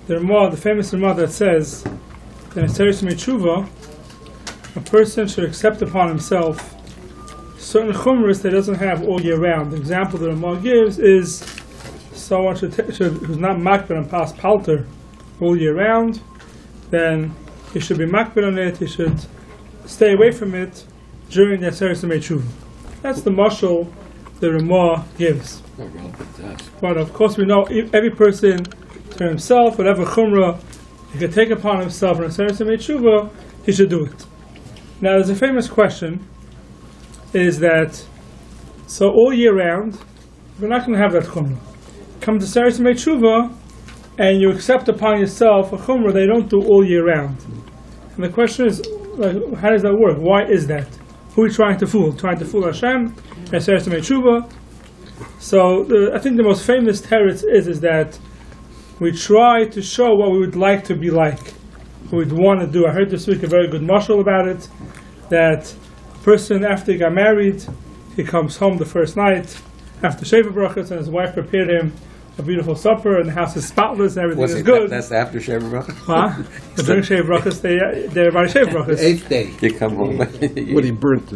the famous Ramah that says that in Aseret Tshuva, a person should accept upon himself certain chumras that he doesn't have all year round. The example the Ramah gives is someone who's not makbid on pas palter all year round, then he should be makbid on it, he should stay away from it during the Aseret Tshuva. That's the mashal the Ramah gives. But of course we know every person to himself, whatever chumrah he can take upon himself in Aseret Tshuva, he should do it. Now there's a famous question, is that, so all year round, we're not going to have that chumrah. Come to Aseret Tshuva, and you accept upon yourself a chumrah they don't do all year round. And the question is, how does that work? Why is that? Who are we trying to fool? Trying to fool Hashem? Aseret Tshuva? So I think the most famous teretz is that we try to show what we would like to be like, what we'd want to do. I heard this week a very good mashal about it, that a person after he got married, he comes home the first night after Sheva Brachas, and his wife prepared him a beautiful supper, and the house is spotless, and everything is good. That's after Sheva Brachas? Huh? During Sheva Brachas, they're about Sheva Brachas. The 8th day. You come home. What he burnt.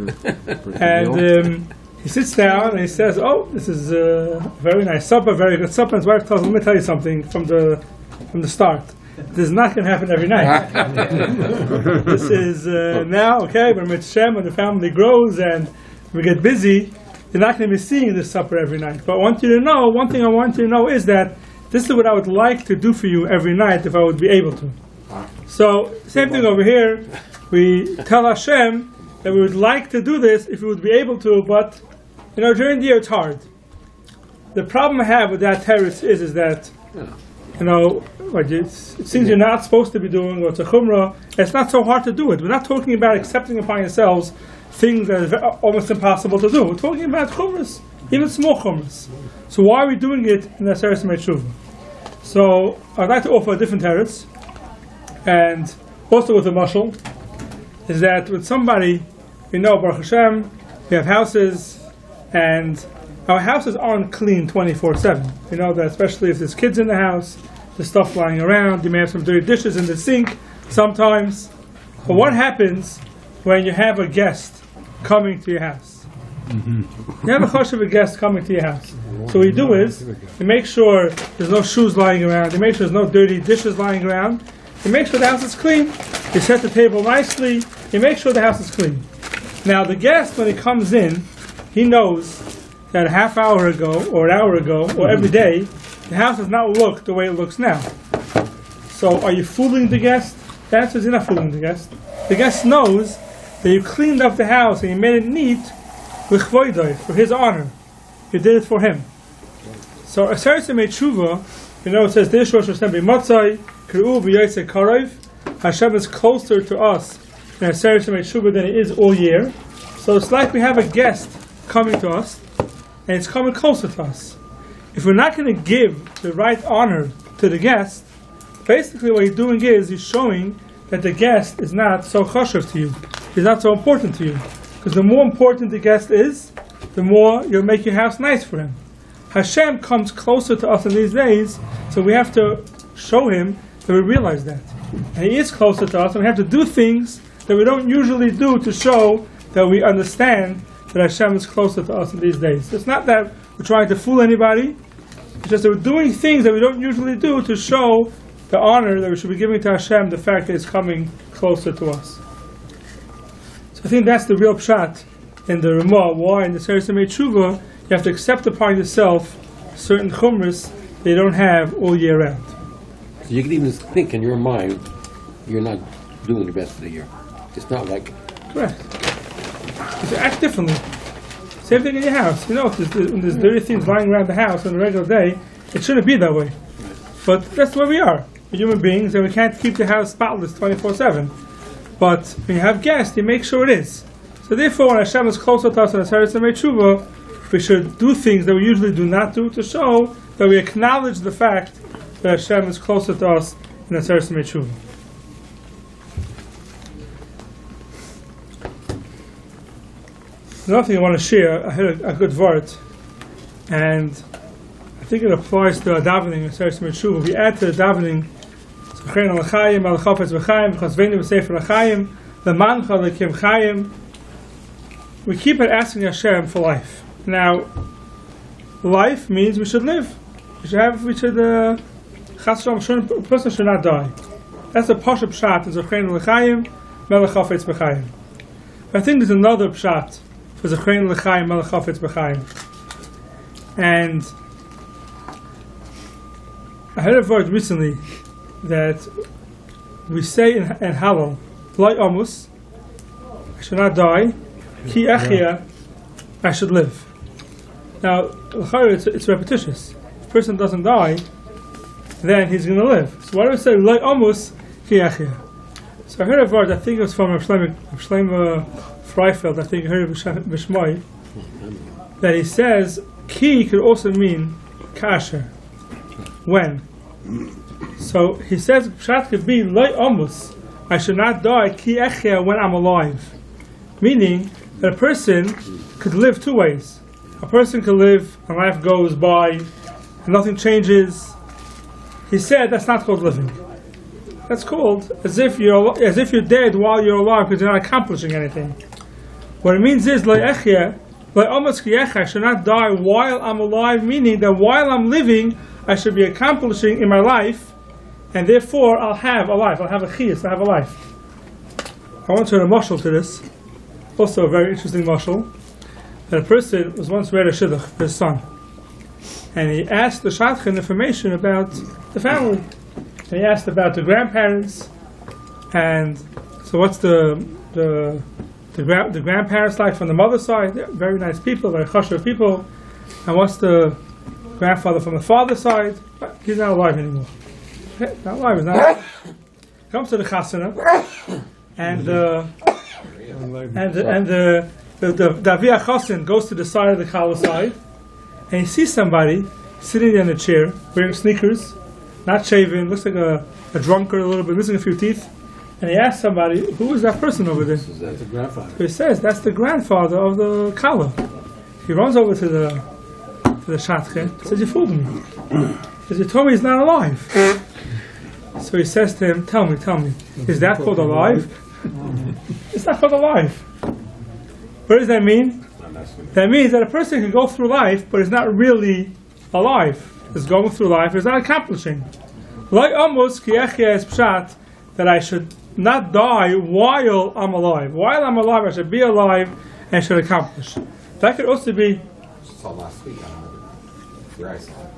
And he sits down and he says, "Oh, this is a very nice supper, very good supper." And his wife tells him, "Let me tell you something from the start. This is not going to happen every night. This is now, okay, when Mitzvah, when the family grows and we get busy, you're not going to be seeing this supper every night. But I want you to know, one thing I want you to know is that this is what I would like to do for you every night if I would be able to." So, same thing over here. We tell Hashem that we would like to do this if we would be able to, but during the year it's hard. The problem I have with that teretz is that it seems you're not supposed to be doing, or it's a chumrah. It's not so hard to do it. We're not talking about accepting upon yourselves things that are almost impossible to do. We're talking about chumras, even small chumras. So why are we doing it in the Aseret Tshuva? So I'd like to offer a different teretz, and also with a mashal, is that with somebody, Baruch Hashem, we have houses, and our houses aren't clean 24/7. You know that, especially if there's kids in the house, there's stuff lying around, you may have some dirty dishes in the sink sometimes. But what happens when you have a guest coming to your house? You have a chosh of a guest coming to your house. So what you do is, you make sure there's no shoes lying around, you make sure there's no dirty dishes lying around, you make sure the house is clean, you set the table nicely, you make sure the house is clean. Now the guest, when he comes in, he knows that a half hour ago, or an hour ago, or every day, the house does not look the way it looks now. So are you fooling the guest? The answer is you're not fooling the guest. The guest knows that you cleaned up the house and you made it neat for his honor. You did it for him. So Aseret Tshuva, it says, Dish Rosh HaShana b'matzai, K'ru'u v'yotzei karev. Hashem is closer to us in Aseret Tshuva than he is all year. So it's like we have a guest coming to us, and it's coming closer to us. If we're not going to give the right honor to the guest, basically what he's doing is he's showing that the guest is not so chashuv to you. He's not so important to you. Because the more important the guest is, the more you'll make your house nice for him. Hashem comes closer to us in these days, so we have to show him that we realize that. And he is closer to us, and we have to do things that we don't usually do to show that we understand that Hashem is closer to us in these days. It's not that we're trying to fool anybody, it's just that we're doing things that we don't usually do to show the honor that we should be giving to Hashem, the fact that He's coming closer to us. So I think that's the real pshat in the Ramah, why in the Aseret Tshuva you have to accept upon yourself certain chumras that you don't have all year round. So you can even think in your mind, you're not doing the rest of the year. It's not like... Correct. You act differently. Same thing in your house. When there's dirty things lying around the house on a regular day, it shouldn't be that way. But that's where we are. We're human beings, and we can't keep the house spotless 24/7. But when you have guests, you make sure it is. So therefore, when Hashem is closer to us in Aseret Tshuva, we should do things that we usually do not do to show that we acknowledge the fact that Hashem is closer to us in Aseret Tshuva. Another thing I want to share, I heard a good word, and I think it applies to our davening in Aseret Tshuva. We add to the davening Zocheinu l'chaim, al chafetz b'chaim, v'chazveinu b'sefer l'chaim, v'mancha l'kim chaim. We keep on asking Hashem for life. Now, life means we should live. A person should not die. That's a pasha pshat in Zocheinu l'chaim, melech chafetz b'chaim. I think there's another pshat for Zocheinu l'chaim, melech chafetz b'chaim. And I heard a word recently that we say in Hallel, Loi Amus, I should not die, Ki Echia, I should live. Now, it's repetitious. If a person doesn't die, then he's going to live. So why do we say Loi Amus, Ki Echia? So I heard a word, I think it was from Shlomo Freifeld, I think I heard it B'Shmai, that he says, Ki could also mean kasher. When? So he says pshat could be Loi Amus, I should not die ki echia when I'm alive. Meaning that a person could live two ways. A person could live and life goes by and nothing changes. He said that's not called living. That's called as if you're dead while you're alive because you're not accomplishing anything. What it means is Loi echia, Loi Amus ki echia, I should not die while I'm alive, meaning that while I'm living I should be accomplishing in my life, and therefore I'll have a life. I'll have a chiyus. I'll have a life. I want to add a mashal to this. Also a very interesting mashal. That a person was once read a shidduch for his son, and he asked the shadchan information about the family. And he asked about the grandparents, and so what's the grandparents like from the mother's side? They're very nice people, very chashuv people. And what's the grandfather from the father's side? He's not alive anymore. Not alive. He's not alive. Comes to the HaShana, and the Avia Chosin goes to the side of the Kala side, and he sees somebody sitting in a chair wearing sneakers, not shaven, looks like a drunkard a little bit, missing a few teeth. And he asks somebody, "Who is that person over there?" That's the grandfather. So he says, "That's the grandfather of the Kala." He runs over to the shadchan, says, "You fooled me. Because you told me he's not alive." So he says to him, tell me, is that called alive? It's not called alive. What does that mean? That means that a person can go through life, but is not really alive. Is going through life, is not accomplishing. Like almost ki echia is pshat, that I should not die while I'm alive. While I'm alive, I should be alive and should accomplish. That could also be. Saw last week, I don't know where I saw it,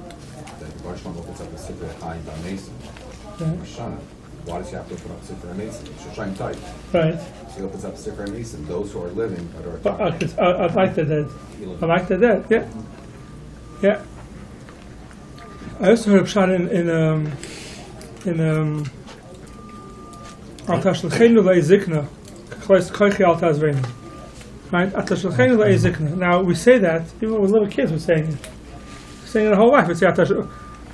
that Rosh HaShana opens up the Sefer HaChaim by Mason. Rosh HaShana. Why does he have to open up the Sefer HaMason? It's Shoshayim tight. Right. So he opens up the Sefer HaMason. Those who are living are I like the dead. I like the dead. Yeah. Yeah. I also heard a pshat in Al Tashlechenu Le'ezikna Koichi Al Tazveinu. Right? Now we say that even with little kids. We're saying it. We're saying it the whole life. We say a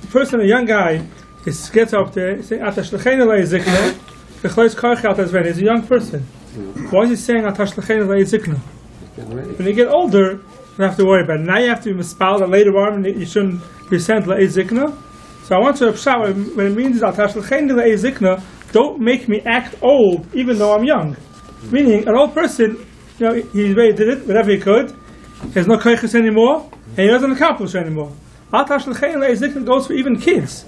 person, a young guy, gets up there saying He's a young person. Why is he saying When you get older, you don't have to worry about it. Now you have to be mispelled, and later on you shouldn't be sent le'ezikna. So I want to pshat when it means don't make me act old even though I'm young. Meaning an old person, he already did it, whatever he could. He has no koiches anymore, and he doesn't accomplish anymore. Goes for even kids,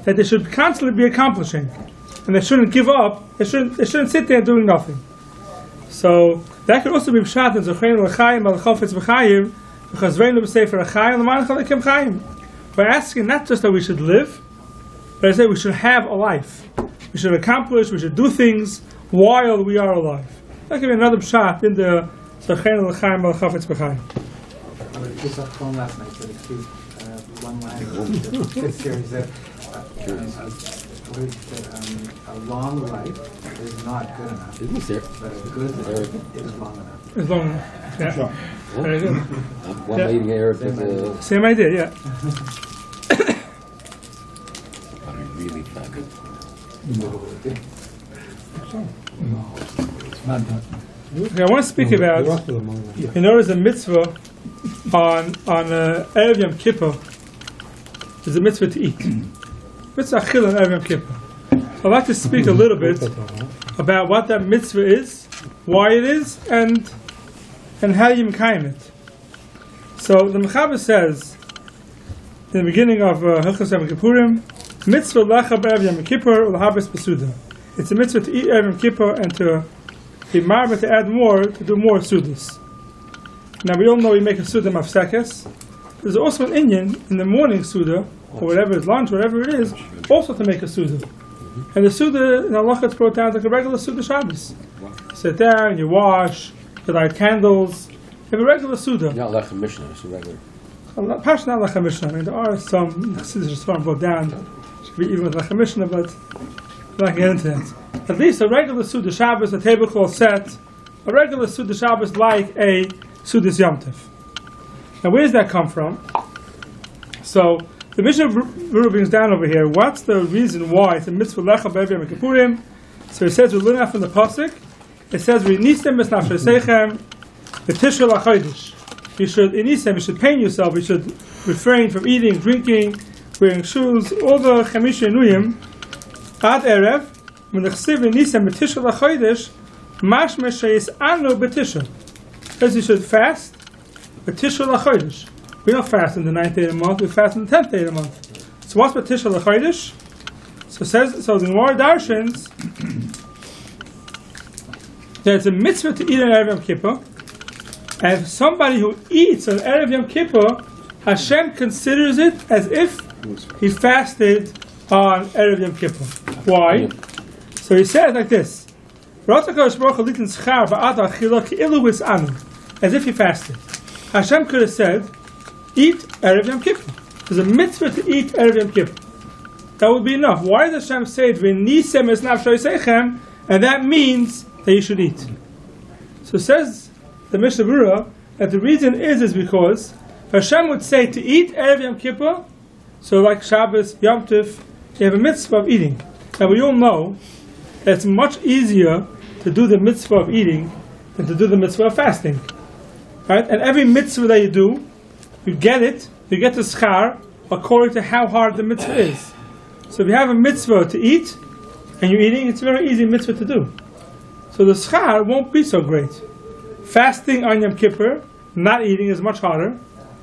that they should constantly be accomplishing, and they shouldn't give up. They shouldn't sit there doing nothing. So that could also be pshat in Zocheinu l'chaim al chafetz b'chaim v'chazveinu b'sefer l'chaim l'mancha l'kim chaim. We're asking not just that we should live, but I say we should have a life. We should accomplish. We should do things while we are alive. That could be another pshat in the Zocheinu l'chaim al chafetz b'chaim. I was just on the phone last night, so to speak, one line sits here, he said, a long life is not good enough, but a good life is long enough. It's long enough. Yeah. Sure. Very good. One lady here did Same idea, yeah. really fabulous. It's not done. Okay, I want to speak about, there's a mitzvah on Erev Yom Kippur. There's a mitzvah to eat. Mitzvah achil on Erev Yom Kippur. So I'd like to speak a little bit about what that mitzvah is, why it is, and how you mekayim it. So the Mechaber says in the beginning of Hilchos Yom Kippurim, mitzvah lecha b'erev Yom Kippur u'lahabes b'suda. It's a mitzvah to eat erev Yom Kippur and to be marba to add more, to do more sudas. Now we all know we make a suda mafsekes. There's also an inyan in the morning suda, or whatever it's lunch, whatever it is, also to make a suda. And the suda in halacha is brought down like a regular suda Shabbos. You sit down, you wash, you light candles. You have a regular suda. Not like a Mishnah, it's a regular. Perhaps not like a Mishnah. I mean, there are some Chassidish Sfarim brought down. Should be even like a Mishnah, but we're not going to get into that. At least a regular suda Shabbos, a tablecloth set, a regular suda Shabbos like a sudas Yom Tov. Now, where does that come from? So the Mishnah brings down over here. What's the reason why it's a mitzvah lecha b'erev Yom Kippurim? So it says we're learning out from the pasuk. It says v'nisem b'snafshesechem v'tishul achodesh. You should pain yourself. You should refrain from eating, drinking, wearing shoes. All the chamish enuyim ad erev v'nechsiv v'nisem b'tishul achodesh mashmeh sheyis anu b'tishul. Says you should fast b'tishul achodesh. We don't fast in the 9th day of the month, we fast in the 10th day of the month. So what's B'tishul HaChodesh? So the Gemara darshans that it's a mitzvah to eat on Erev Yom Kippur, and somebody who eats on Erev Yom Kippur, Hashem considers it as if he fasted on Erev Yom Kippur. Why? So he says like this, Baruch Lichtenstien, as if he fasted. Hashem could have said, eat Erev Yom Kippur. There's a mitzvah to eat Erev Yom Kippur. That would be enough. Why does Hashem say it? And that means that you should eat. So says the Mishnah Berurah that the reason is because Hashem would say to eat Erev Yom Kippur, so like Shabbos, Yom Tov, you have a mitzvah of eating. And we all know that it's much easier to do the mitzvah of eating than to do the mitzvah of fasting. Right? And every mitzvah that you do, you get the schar according to how hard the mitzvah is. So if you have a mitzvah to eat, and you're eating, it's a very easy mitzvah to do. So the schar won't be so great. Fasting on Yom Kippur, not eating, is much harder.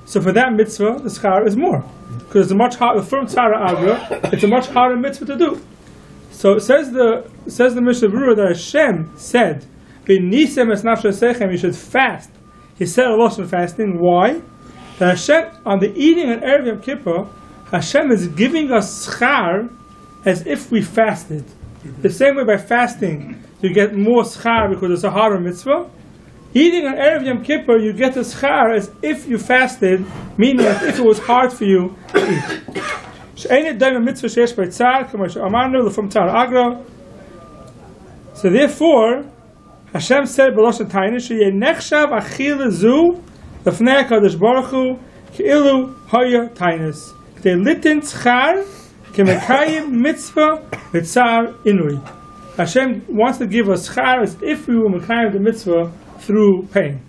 So for that mitzvah, the schar is more. Because it's a much harder, from Tzara Agra, it's a much harder mitzvah to do. So it says the Mishnah Berurah that Hashem said, you should fast. He said a lot of fasting. Why? That Hashem, on the eating on Erev Yom Kippur, Hashem is giving us schar as if we fasted. The same way by fasting, you get more schar because it's a harder mitzvah. Eating on Erev Yom Kippur, you get the schar as if you fasted, meaning as if it was hard for you to eat. So therefore, Hashem said, "B'loshen tayne sheyenechshav achila zu lefnei Hakadosh Baruch Hu keilu haya taynes k'tei litin tzchar k'mekayim mitzvah v'tzar inui." Hashem wants to give us schar as if we were mekayim the mitzvah through pain.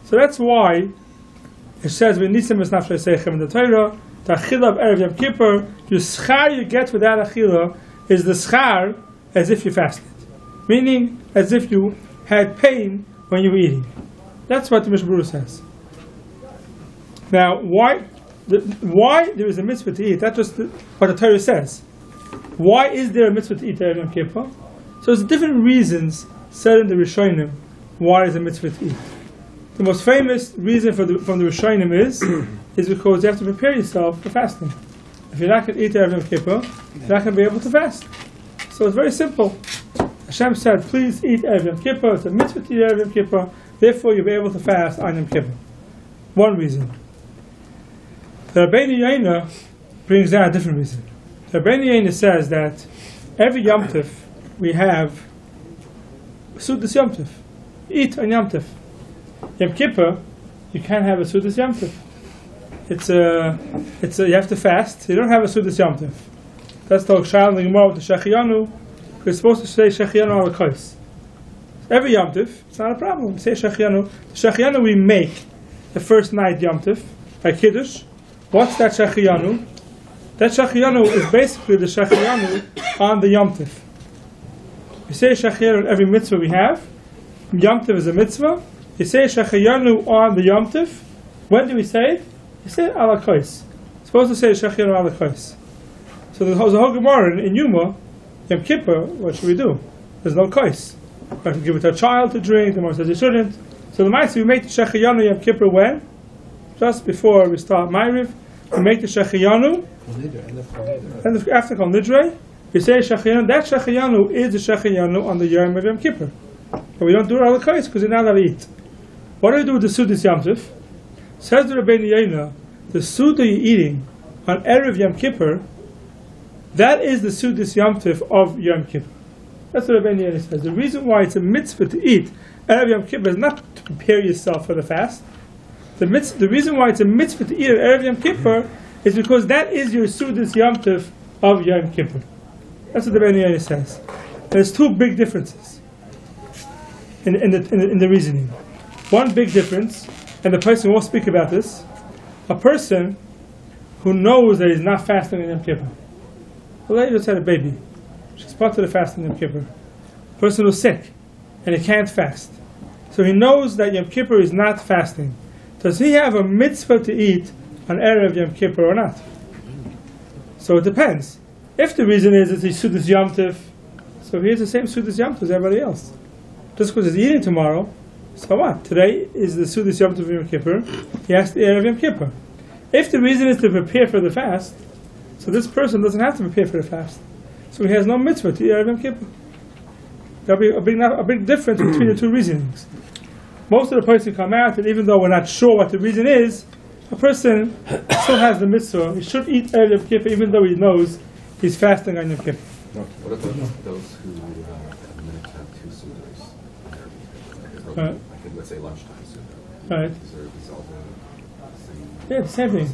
So that's why it says v'nisem es nafshei seichem in the Torah, the achila of Erev Yom Kippur, the schar you get for that achila is the schar as if you fasted. Meaning, as if you had pain when you were eating. That's what the Mishnah Berurah says. Now, why there is a mitzvah to eat? That's just what the Torah says. Why is there a mitzvah to eat Erev Yom Kippur? So there's different reasons said in the Rishonim why is a mitzvah to eat. The most famous reason from the Rishonim is because you have to prepare yourself for fasting. If you're not going to eat Erev Yom Kippur, you're not going to be able to fast. So it's very simple. Hashem said, please eat Erev Yom Kippur. It's a mitzvah to eat Erev Yom Kippur. Therefore, you'll be able to fast on Yom Kippur. One reason. The Rabbeinu Yaina brings down a different reason. The Rabbeinu Yaina says that every Yom Tov we have Sudas Yom Tov. Eat on Yom Tov. Yom Kippur, you can't have a Sudas Yom Tov. You have to fast. You don't have a Sudas Yom Tov. That's the Shal in the Gemara with the Shechianu. We're supposed to say Shechianu al Kos. Every Yom Tov, it's not a problem. We say Shechianu. The Shechianu we make the first night Yom Tov by Kiddush. What's that Shechianu? That Shachayanu is basically the Shachayanu on the Yom Tif. We say Shachayanu on every mitzvah we have. Yom Tif is a mitzvah. You say Shachayanu on the Yom Tif. When do we say it? You say it ala kais. Supposed to say Shachayanu ala kais. So there's a whole Gemara in Yuma, Yom Kippur, what should we do? There's no kais. We have to give it to a child to drink, the Gemara says you shouldn't. So the Ma'aseh, we make the Shachayanu Yom Kippur when? Just before we start Ma'ariv. We make the Shachayanu. And after Kol Nidre, we say Shachayanu. That Shachayanu is the Shachayanu on the Yom of Yom Kippur. But we don't do it on the kais because you're not allowed to eat. What do we do with the Sudas Yom Tif? Says the Rabbeinu Yaina, the Suda you're eating on Erev Yom Kippur, that is the Sudas Yom Tif of Yom Kippur. That's what Rabbeinu Yaina says. The reason why it's a mitzvah to eat Erev Yom Kippur is not to prepare yourself for the fast. The reason why it's a mitzvah to eat Erev Yom Kippur is because that is your Sudas Yom Tif of Yom Kippur. That's what the Rabbeinu Yaina says. There's two big differences in the reasoning. One big difference, and the person will speak about this, a person who knows that he's not fasting in Yom Kippur. The lady just had a baby. She's part of the fasting in Yom Kippur. A person who's sick and he can't fast. So he knows that Yom Kippur is not fasting. Does he have a mitzvah to eat on Erev Yom Kippur or not? So it depends. If the reason is that he's Sudas Yom Tif, so he has the same Sudas Yom Tif as everybody else. Just because he's eating tomorrow, so what? Today is the Sudas Yom Tif of Yom Kippur, he has to eat Erev Yom Kippur. If the reason is to prepare for the fast, so this person doesn't have to prepare for the fast. So he has no mitzvah to eat Erev Yom Kippur. There'll be a big difference between the two reasonings. Most of the person come out, and even though we're not sure what the reason is, a person still has the mitzvah. He should eat Erev Yom Kippur even though he knows he's fasting on Yom Kippur. What about those who have two sudas? Right. Like, let's say lunchtime suda. Right. Is all the same? Yeah, the same thing.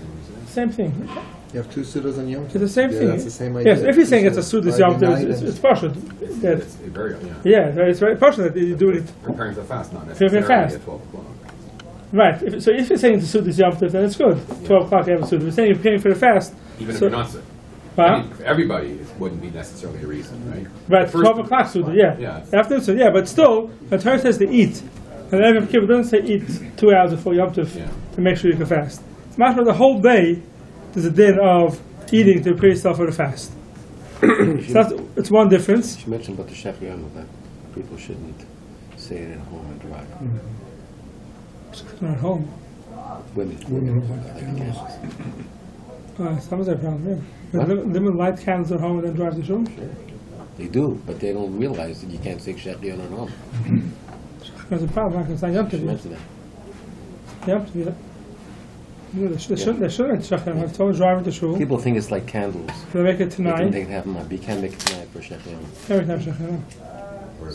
Same thing. You have two sudas on Yom Tov? It's the same thing. That's the same idea. Yes, if you're saying it's a Sudas Yom Tov, it's partial. It's very, It's very partial that you do it. Preparing for fast, not Preparing necessarily for fast. at 12 o'clock. Right. So if you're saying it's a Sudas Yom Tov, then it's good. 12 o'clock you have a Suda. If you're saying you're preparing for the fast, Even if you're not sick. For everybody, it wouldn't be necessarily a reason, right? Right, 12 o'clock Suda, After so, but still, the Torah says to eat. And then Yom Kippur doesn't say eat 2 hours before Yom Tov to make sure you can fast. It's much more the whole day there's a din of eating to prepare yourself for the fast. So it's one difference. She mentioned about the Shachayanu that people shouldn't say it at home and drive. Not at home. Women. Some their problem, Women light candles at home and then drive to shul? Sure. They do, but they don't realize that you can't say Shachayanu at home. There's a problem, it's not Yom She Tov. mentioned that. Yom Tov, They shouldn't Shachayanu. I've told driving to shul. People think it's like candles. They make it They tonight. think they can have them, but you can't make it tonight for Shachayanu. Every time Shachayanu. Or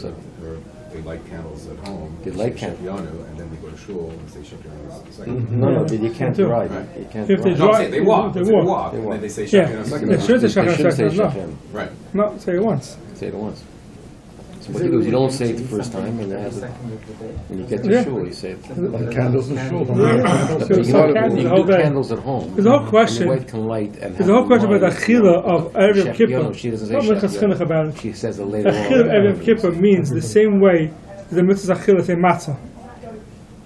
they light candles at home. They light say candles. Shachayanu, and then we go to shul and say Shachayanu second. No, but you can't They do. drive. Right. You can't If they drive. No, I'm saying they walk. They They walk. walk. They And walk. then they say Yeah. Shachayanu second. They shouldn't say They shouldn't say Shachayanu. No. Shachayanu. Right. No, say it once. Say it once. So what you do is you don't say it the first time, and then when you get to Yeah. shul, you say it. Candles in shul. But you So know, candles you the can whole do day. candles at home. There's a whole And question. your wife can light and There's a whole question about the achila of Erev Yom Kippur. Kippur. She doesn't say What Minchas Shachayanu. Chinuch about it? She says it The later achila of Erev Yom on. Kippur means the same way as the mitzvah achila say matzah.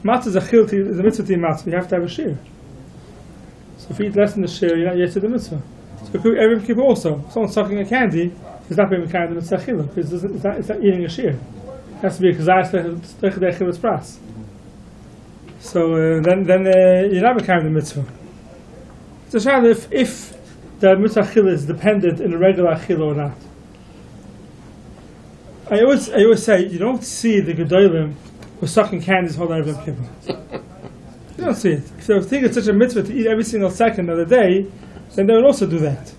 Matzah is achila, the mitzvah to eat matzah. You have to have a shear. So if you eat less than the shear, you're not yet to the mitzvah. So Erev Yom Kippur also, if someone's sucking a candy, he's not being kind of the mitzvah achila because it's not eating a shear. It has to be a kazayas teched achilas pras. So then you're not becoming the mitzvah. It's a shayla if the mitzvah achila is dependent in the regular achila or not. I always say you don't see the gedolim who are sucking candies whole Erev Yom Kippur. You don't see it. If they think it's such a mitzvah to eat every single second of the day, then they would also do that.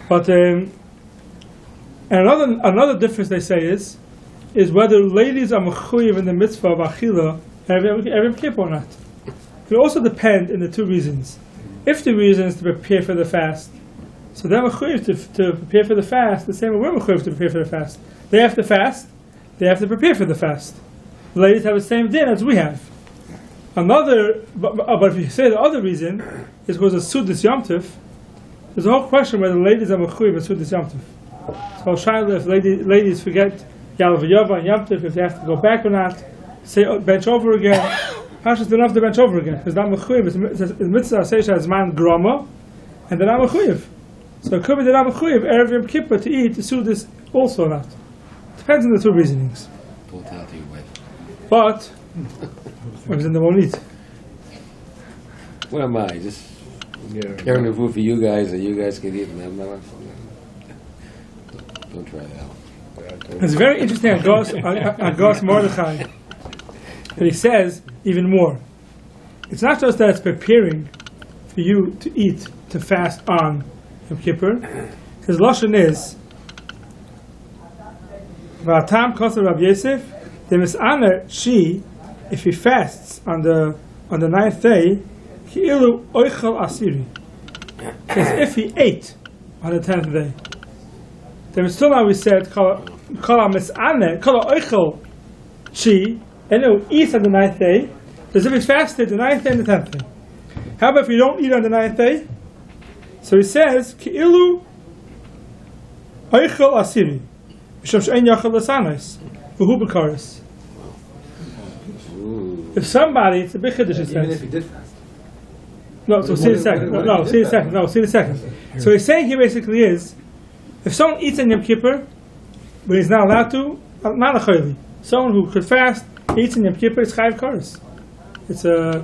But and another difference they say is whether ladies are mechuyev in the mitzvah of achila Erev Yom Kippur or not. It will also depend in the two reasons. If the reason is to prepare for the fast, so they're mechuyev to prepare for the fast the same way we're mechuyev to prepare for the fast. They have to fast, they have to prepare for the fast. The ladies have the same din as we have. But if you say the other reason is because of Sudas Yom Tif. There's a whole question whether ladies are mechuyev at Sudas Yom Tif. So Shaila, if ladies forget Yalav Yava and Yom Tif, if they have to go back or not, say bench over again. Pashas don't have to bench over again because not mechuyev. It's mitzvah seisha as man grama, and they're not mechuyev. So it could be they're not mechuyev erev Yom Kippur to eat the Sudas also or not. Depends on the two reasonings. But then they won't eat. What am I? Just carrying the food for you guys, and you guys can eat. Don't try that. It's very interesting. Agos Mordechai. And he says even more. It's not just that it's preparing for you to eat, to fast on Yom Kippur. His lashon is V'atam koser Rav Yosef. The misaner she, if he fasts on the 9th day, ki'ilu oichel asiri. As if he ate on the 10th day. The mitzvah we said kol misaner kol oichel she, and it will eat on the 9th day. As if he fasted the 9th day and the 10th day. How about if you don't eat on the 9th day? So he says ki'ilu oichel asiri. Misham she'en yachal l'sanos v'hu b'karis. If somebody, it's a big chiddush, it Even if says. he did fast. No, so see the second. See the second. So he's saying here basically is, if someone eats on Yom Kippur, but he's not allowed to, not a chayli. Someone who could fast, eats on Yom Kippur, it's chayiv kares. It's a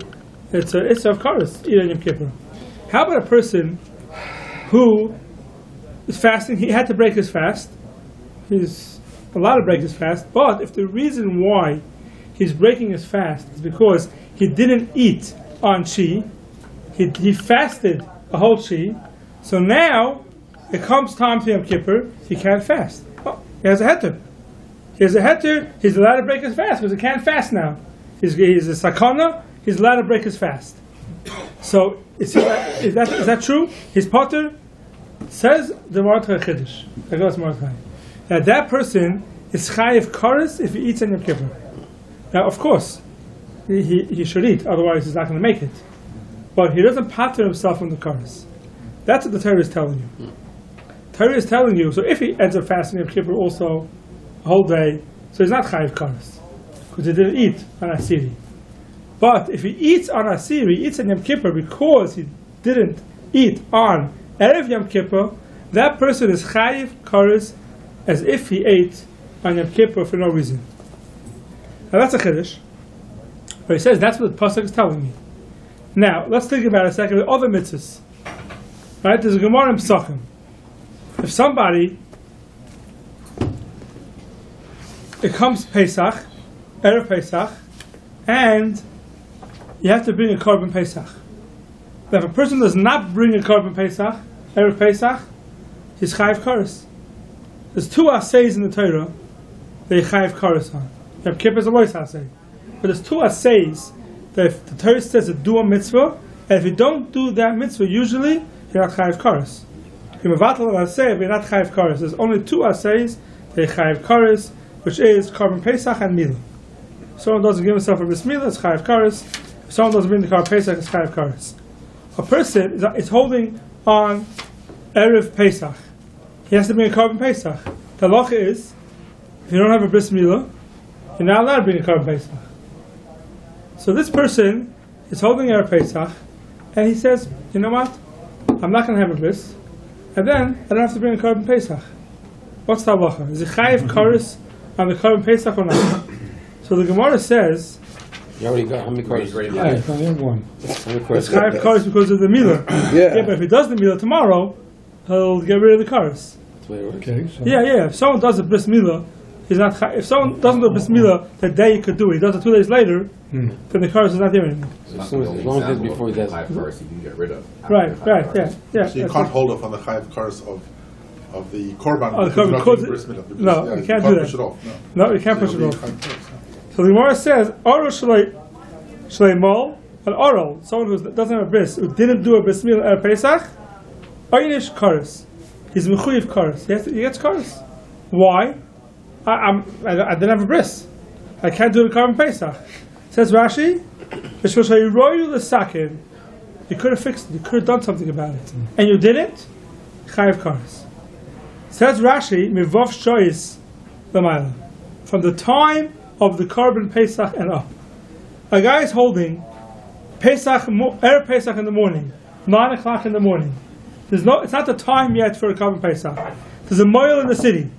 of kares, eat on Yom Kippur. How about a person who is fasting, he had to break his fast, he's allowed to break his fast, but if the reason why he's breaking his fast is because he didn't eat on Chi, he fasted a whole Chi, so now it comes time to Yom Kippur, he can't fast. Oh, he has a heter. He's allowed to break his fast because he can't fast now. He's a sakana, he's allowed to break his fast. So, is that true? His potter says the Mordechai Chiddush. Now that person is chayiv kares if he eats on Yom Kippur. Now, of course, he should eat, otherwise he's not going to make it. But he doesn't pater himself from the kares. That's what the Torah is telling you. Torah is telling you, so if he ends up fasting Yom Kippur also a whole day, so he's not chayiv kares, because he didn't eat on Asiri. But if he eats on Asiri, he eats on Yom Kippur because he didn't eat on Erev Yom Kippur, that person is chayiv kares as if he ate on Yom Kippur for no reason. Now that's a chiddush, but he says that's what the pasuk is telling me. Now let's think about it a second with other mitzvahs. Right? There's a Gemara in Pesachim. If somebody, it comes Pesach, Erev Pesach, and you have to bring a korban Pesach. Now, if a person does not bring a korban Pesach, Erev Pesach, he's chayiv kares. There's two assays in the Torah that you chayiv kares on. Yom Kippur is a lois asay. But there's two assays that if the Torah says to do a mitzvah, and if you don't do that mitzvah, usually you're not chayiv kares. You're mevatel an asay, but you're not chayiv kares. There's only two assays that you chayiv kares, which is korban Pesach and milah. If someone doesn't give himself a bris milah, it's chayiv kares. If someone doesn't bring the korban Pesach, it's chayiv kares. A person is holding on Erev Pesach. He has to bring a korban Pesach. The halacha is, if you don't have a bris milah, you're not allowed to bring a korban Pesach. So this person is holding Erev Pesach, and he says, you know what? I'm not going to have a bris, and then I don't have to bring a korban Pesach. What's the halacha? Is it chayiv kares on the korban Pesach or not? So the Gemara says, you already got how many cards? I have one. it's chayiv kares because of the milah. Yeah, but if he does the milah tomorrow, he'll get rid of the kares. Okay. So Yeah. If someone does a bris milah, he's not. If someone doesn't do a bris milah the day he could do it, he does it 2 days later, then the kares is not there anymore. As long as it's before he does chayiv kares, you can get rid of. Right. Yeah. So you can't hold off on the chayiv kares of the korban Oh, the because korban, you're not because doing bris milah, because, no, yeah, you can't do that. push it off. No, you can't push it It'll off. be chayiv kares, So the Gemara says, Oral Shlei Mol, an oral, someone who doesn't have a bris, who didn't do a bris milah at Pesach, Oynish kares. He's mechuyev kares. He gets kares. Why? I didn't have a bris. I can't do the korban Pesach. Says Rashi, You could have fixed it. You could have done something about it. And you didn't? Chayiv kares. Says Rashi, Mivov Shoyis Lamayla. From the time of the Korban Pesach and up. A guy is holding Erev Pesach in the morning, 9 o'clock in the morning. It's not the time yet for a Korban Pesach. There's a moil in the city.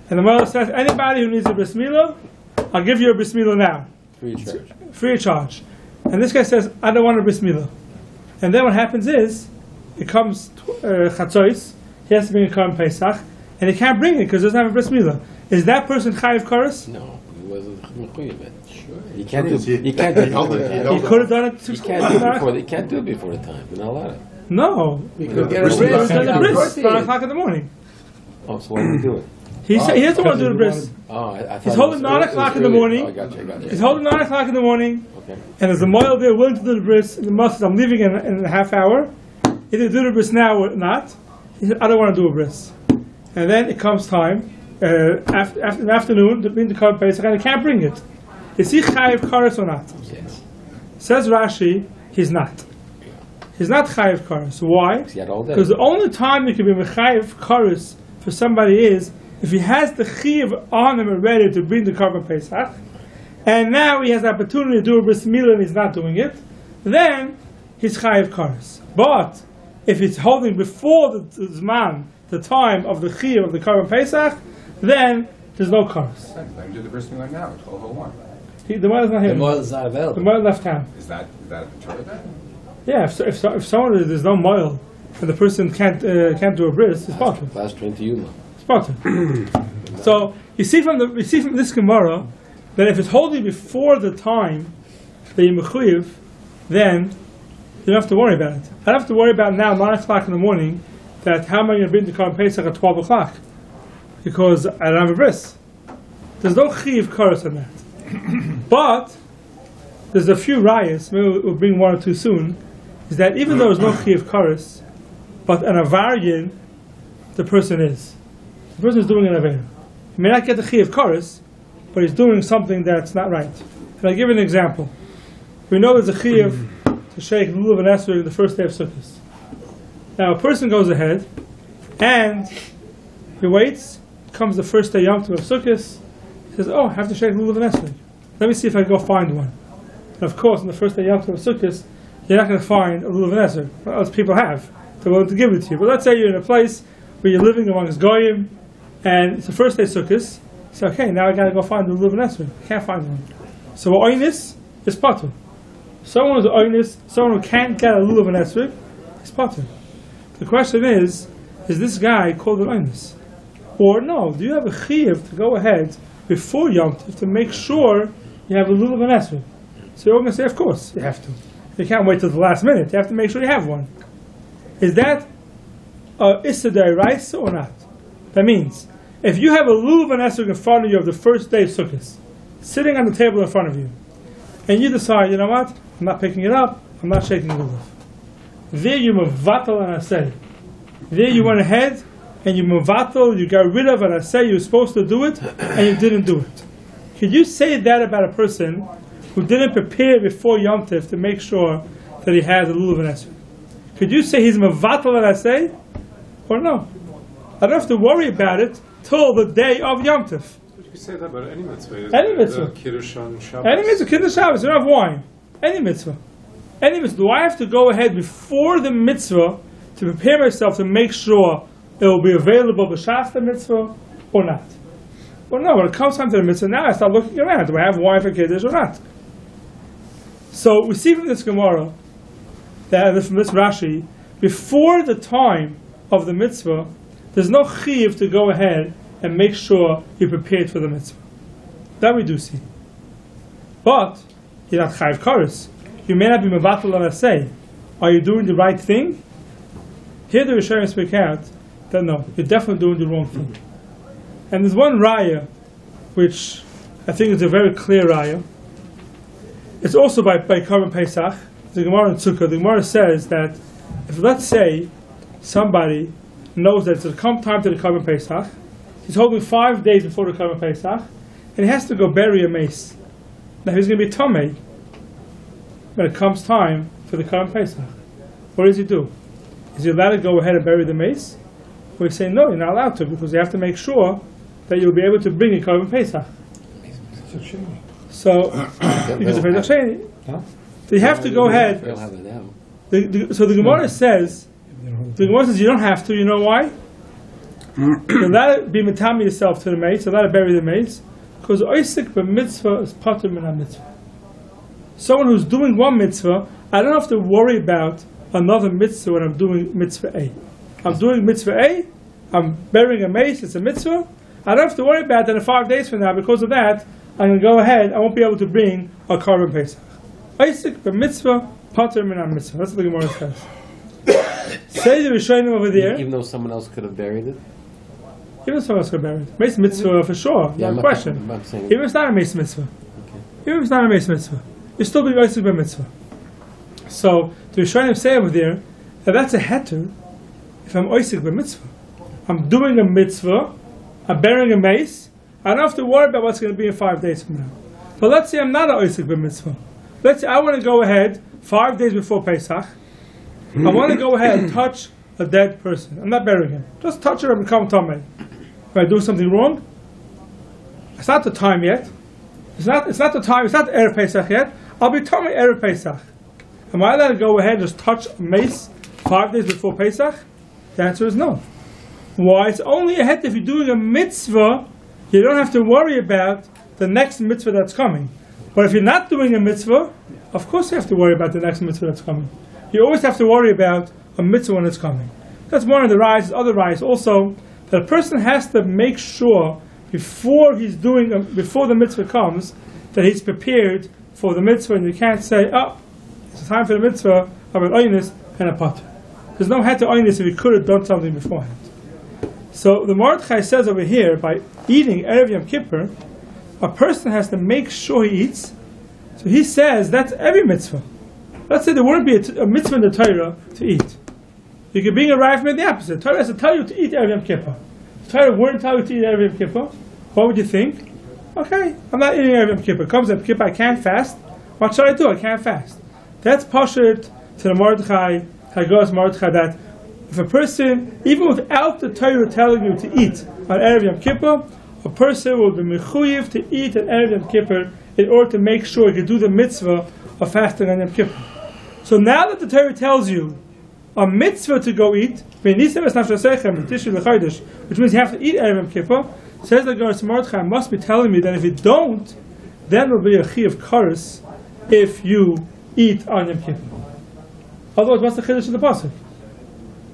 And the moil says, anybody who needs a bris milah, I'll give you a bris milah now. Free of charge. Free of charge. And this guy says, I don't want a bris milah. And then what happens is, it comes Chatzois, he has to bring a Korban Pesach, and he can't bring it because he doesn't have a bris milah. Is that person chayiv kares? No, he wasn't mechuyev. Sure. He He could have done it. He can't do it before the time. You're not allowed. No. He could get He a bris. does a bris 9 o'clock in the morning. Oh, so why did he do it? He doesn't want to do the bris. Oh, I thought He's holding 9 o'clock in the morning. Oh, I got you. He's holding 9 o'clock in the morning. Okay. And there's a moil there willing to do the bris. And the Moshe says, I'm leaving in a half hour. Either do the bris now or not. He said, I don't want to do a bris. And then it comes time, after in the afternoon, to bring the Korban Pesach, and he can't bring it. Is he chayiv kares or not? Yes. Says Rashi, he's not. He's not chayiv kares. Why? Because the only time you can be chayiv kares for somebody is if he has the chiv on him already to bring the Korban Pesach, and now he has the opportunity to do a bris milah and he's not doing it, then he's chayiv kares. But if he's holding before the zman, the time of the chiv of the Korban Pesach, then there's no kares. Let him do the bris milah now. 12:01. The moil is not here. The moil is not available. The moil left town. Is that a Torah then? Yeah, if someone there's no moil and the person can't do a bris, it's potter. Last train to Yuma. It's potter. So you see from this Gemara that if it's holding before the time that you mechuyev, then you don't have to worry about it. I don't have to worry about now 9 o'clock in the morning that how am I going to bring the Korban Pesach at 12 o'clock because I don't have a bris. There's no chiv kares on that. But there's a few rayas, maybe we'll bring one or two soon, is that even though there's no chiv kares, but an avarian, the person is. The person is doing an avarian. He may not get the chiv kares, but he's doing something that's not right. And I'll give you an example. We know there's a chiv to shake lulav and esrog the first day of Sukkot. Now a person goes ahead and he waits, comes the first day Yom Kippur of Sukkot, he says, oh, I have to shake lulav and esrog. Let me see if I can go find one. And of course, on the first day Yom Kippur of Sukkot, you're not going to find a lulav and esrog. What else people have? They're willing to give it to you. But let's say you're in a place where you're living amongst goyim, and it's the first day Sukkot. You say, okay, now I got to go find the lulav and esrog. I can't find one. So oinus is patur. Someone who's oinus, someone who can't get a lulav and esrog, is patur. The question is this guy called an oinus? Or no, do you have a chiyuv to go ahead before Yom Tov to make sure you have a lulav and esrog? So you're going to say, of course, you have to. You can't wait till the last minute. You have to make sure you have one. Is that issa d'oraisa or not? That means, if you have a lulav and esrog in front of you of the first day of Sukkot, sitting on the table in front of you, and you decide, you know what, I'm not picking it up, I'm not shaking the lulav. There you mevatel and asay. There you went ahead and you mevatel, you got rid of an asay, you were supposed to do it, and you didn't do it. Could you say that about a person who didn't prepare before Yom Tov to make sure that he has a lulav and esrog? Could you say he's mevatel and asay? Or no? I don't have to worry about it till the day of Yom Tov. You can say that about any mitzvah. Any mitzvah. Kiddush on Shabbos. Any mitzvah, Kiddush Shabbos, you don't have wine. Any mitzvah. Any mitzvah. Do I have to go ahead before the mitzvah to prepare myself to make sure it will be available b'shas the mitzvah or not? Well, no, when it comes time to the mitzvah, now I start looking around. Do I have wine for Kiddush or not? So we see from this Gemara, that from this Rashi, before the time of the mitzvah, there's no chiv to go ahead and make sure you're prepared for the mitzvah. That we do see. But you're not chayiv kares. You may not be mevatel on asay. Are you doing the right thing? Here the Rishonim speak out that no, you're definitely doing the wrong thing. And there's one raya, which I think is a very clear raya. It's also by Korban Pesach. The Gemara in Sukkah. The Gemara says that if, let's say, somebody knows that it's come time to the Korban Pesach, he's holding 5 days before the Korban Pesach, and he has to go bury a mace. Now he's going to be tamei when it comes time for the Korban Pesach. what does he do? Is he allowed to go ahead and bury the mace? Or he say, no, you're not allowed to, because you have to make sure that you'll be able to bring a Korban Pesach. So, because of Pesach Sheni. So you have to go ahead. They'll have it now. So the Gemara says, you don't have to. You know why? You're allowed to be metami yourself to the mace. You're allowed to bury the mace, because oisik b'mitzvah is patur min ha-mitzvah. Someone who's doing one mitzvah, I don't have to worry about another mitzvah when I'm doing mitzvah A. I'm doing mitzvah A. I'm burying a mace. It's a mitzvah. I don't have to worry about that in 5 days from now. Because of that, I'm going to go ahead. I won't be able to bring a Korban Pesach. Oisik b'mitzvah patur min ha-mitzvah. That's what the Gemara says. Say the Rishonim over there. Even though someone else could have buried it? Even if someone else could bury it. Mace mitzvah for sure, no question. Even if it's not a mace mitzvah. Okay. Even if it's not a mace mitzvah. You're still being oisik b'mitzvah. So, the Rishonim say over there, that that's a heter if I'm oisik b'mitzvah. I'm doing a mitzvah, I'm burying a mace, I don't have to worry about what's going to be in 5 days from now. But let's say I'm not a oisik b'mitzvah. Let's say I want to go ahead 5 days before Pesach. I want to go ahead and touch a dead person. I'm not burying him. Just touch it and become Tomei. If I do something wrong, it's not the time yet. It's not the time. It's not Erev Pesach yet. I'll be Tomei Erev Pesach. Am I allowed to go ahead and just touch a mace 5 days before Pesach? The answer is no. Why? It's only a head if you're doing a mitzvah. You don't have to worry about the next mitzvah that's coming. But if you're not doing a mitzvah, of course you have to worry about the next mitzvah that's coming. You always have to worry about a mitzvah when it's coming. That's one of the rights. Other rights also, that a person has to make sure before the mitzvah comes, that he's prepared for the mitzvah, and you can't say, oh, it's time for the mitzvah of an oynis and a pater. There's no head to oynis if he could have done something beforehand. So the Mordechai says over here, by eating Erev Yom Kippur, a person has to make sure he eats. So he says that's every mitzvah. Let's say there wouldn't be a mitzvah in the Torah to eat. You could bring a right from the opposite. The Torah has to tell you to eat Erev Yom Kippur. The Torah wouldn't tell you to eat Erev Yom Kippur. What would you think? Okay, I'm not eating Erev Yom Kippur. Comes Yom Kippur, I can't fast. What should I do? I can't fast. That's pashut to the Mordechai, Hagos Mordechai, that if a person, even without the Torah telling you to eat on Erev Yom Kippur, a person will be mechuyev to eat at Erev Yom Kippur in order to make sure he can do the mitzvah of fasting on Yom Kippur. So now that the Torah tells you a mitzvah to go eat, which means you have to eat Erev Yom Kippur, says the Gemara Mordechai must be telling me that if you don't, then there will be a chi of kares if you eat on Yom Kippur. Otherwise, what's the chiddush of the pasuk?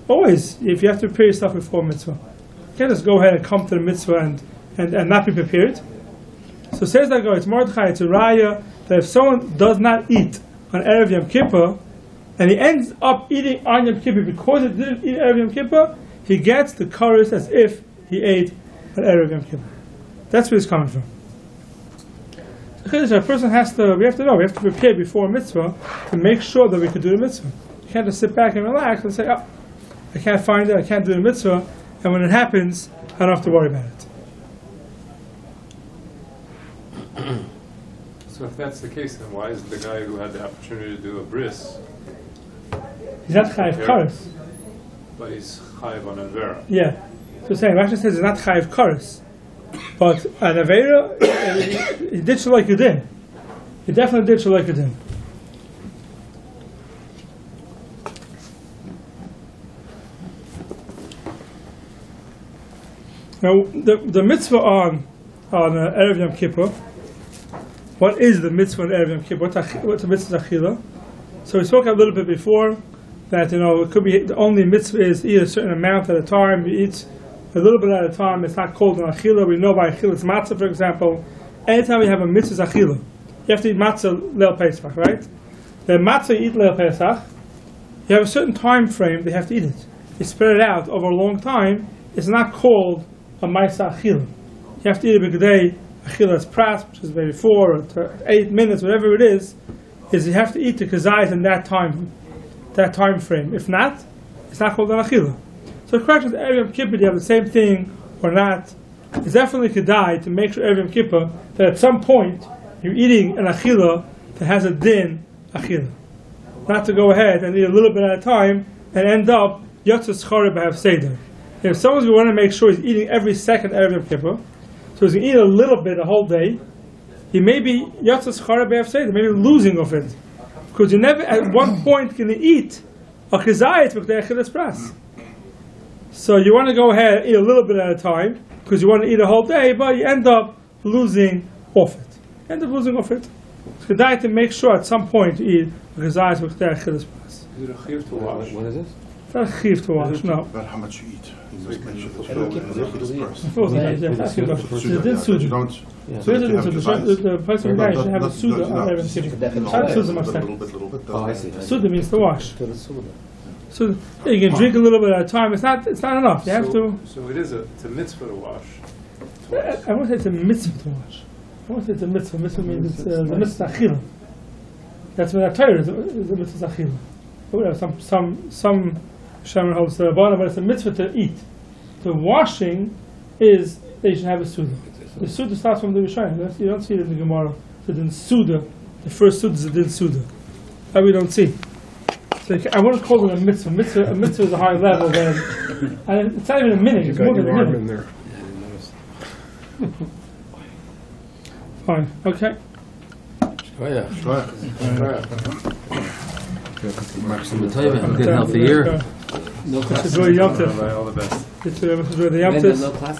Always, if you have to prepare yourself before mitzvah, you can't just go ahead and come to the mitzvah and not be prepared. So says that Gemara, it's Mordechai, it's a raya that if someone does not eat on Erev Yom Kippur, and he ends up eating on Yom Kippur because he didn't eat Erev Yom Kippur, he gets the kares as if he ate on Erev Yom Kippur. That's where it's coming from. A person we have to prepare before a mitzvah to make sure that we can do the mitzvah. You can't just sit back and relax and say, oh, I can't find it, I can't do the mitzvah, and when it happens, I don't have to worry about it. So if that's the case, then why is the guy who had the opportunity to do a bris, he's not chayiv kares? but he's chayiv on Avera? Yeah. So saying, Rashi says he's not chayiv kares, but an Avera, he did shaloi kedin. He definitely did shaloi kedin. Now, the mitzvah on Erev Yom Kippur, what is the mitzvah on Erev Yom Kippur? What's the mitzvah achila? So we spoke a little bit before that, it could be the only mitzvah is eat a certain amount at a time. You eat a little bit at a time. It's not called an achila. We know by achila it's matzah, for example. Anytime we have a mitzvah achila, you have to eat matzah leil Pesach, right? The matzah you eat leil Pesach, you have a certain time frame they have to eat it. You spread it out over a long time. It's not called a ma'isa achila. You have to eat it b'kedei achilas pras, which is maybe 4 or 8 minutes, whatever it is you have to eat the kazayas in that time frame. If not, it's not called an achila. So the question is, Erev Yom Kippur, do you have the same thing or not? It's definitely kedai to make sure Erev Yom Kippur that at some point you're eating an achila that has a din achila. not to go ahead and eat a little bit at a time and end up Yotzes Choreh B'Hav Seder. If someone's going to want to make sure he's eating every second Erev Yom Kippur, so he's going to eat a little bit the whole day, he may be Yotzes Choreh B'Hav Seder, maybe losing of it. Because you're never at one point going to eat a chizayit with the Echilas Pras. So you want to go ahead and eat a little bit at a time, because you want to eat a whole day, but you end up losing off it. It's good to make sure at some point you eat a chizayit with the Echilas Pras. Is it a chiv to wash? What is this? It's not chiv to wash, no. About how much you eat. You must make sure that you Every don't Kippur, have you this leave. person. The person should have a suda on Erev Kippur. Little bit. Oh, I see. Suda means to wash. So you can drink a little bit at a time. It's not enough. You have to. So it's a mitzvah to wash. I won't say it's a mitzvah to wash. I won't say it's a mitzvah. Mitzvah means it's the mitzvah achila. That's what that Torah is. Is the mitzvah achila. Some shaman holds the bottom, but it's a mitzvah to eat. The washing is they should have a suda. The suda starts from the Rishonim. You don't see it in the Gemara. The din suda, the first suda is the din suda. That we don't see. So I wouldn't call it a mitzvah. A mitzvah is a higher level than, and it's not even a minute. It's more than a minute. there. Fine. Okay. Oh, yeah. Right. We'll tell you about a good healthy year. Enjoy Yom Tov. All the best. Enjoy the Yom Tov.